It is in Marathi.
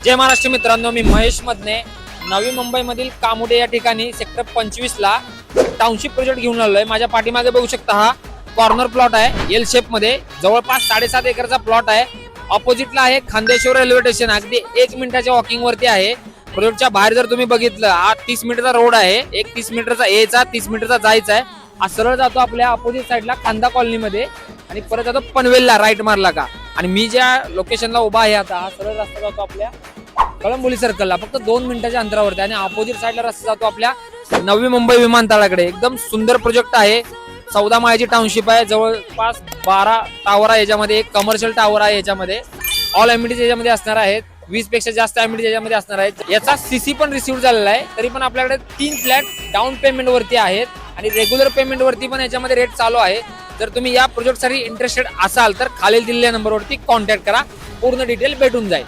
जय महाराष्ट्र मित्रांनो, मी महेश मधने नवी मुंबईमधील कामुडे या ठिकाणी सेक्टर 25 ला टाउनशिप प्रोजेक्ट घेऊन आलोय। माझ्या पाठीमागे बघू शकता हा कॉर्नर प्लॉट आहे, एल शेप मध्ये जवळपास 7.5 एकरचा प्लॉट आहे। ऑपोजिटला आहे खांदेश्वर रेल्वे स्टेशन, अगदी 1 मिनिटाच्या वॉकिंग वरती आहे। प्रोजेक्टच्या बाहेर जर तुम्ही बघितलं, हा 30 मीटरचा रोड आहे, एक 30 मीटरचा यायचा, 30 मीटरचा जायचा आहे। हा सरळ जातो आपल्या ऑपोजिट साईडला खांदा कॉलनी मध्ये आणि परत जातो पनवेलला राईट मारला का। आणि मी ज्या लोकेशनला उभा आहे आता, हा सरळ रस्ता जातो आपल्या कळंबोली सर्कलला, फक्त 2 मिनिटाच्या अंतरावरती। आणि ऑपोजिट साईडला रस्ता जातो आपल्या नवी मुंबई विमानतळाकडे। एकदम सुंदर प्रोजेक्ट आहे, 14 माळ्याची टाउनशिप आहे, जवळपास 12 टावर आहे याच्यामध्ये, एक कमर्शियल टावर आहे याच्यामध्ये, ऑल एमिटीज याच्यामध्ये असणार आहेत, 20 पेक्षा जास्त एमिटीज याच्यामध्ये असणार आहेत। याचा सीसी पण रिसिव्ह झालेला आहे। तरी पण आपल्याकडे 3 फ्लॅट डाऊन पेमेंट वरती आहेत आणि रेग्युलर पेमेंट वरती पण याच्यामध्ये रेट चालू आहे। जर तुम्ही या प्रोजेक्टसाठी इंटरेस्टेड असाल तर खालील दिलेल्या नंबरवरती कॉन्टॅक्ट करा, पूर्ण डिटेल भेटून जाईल।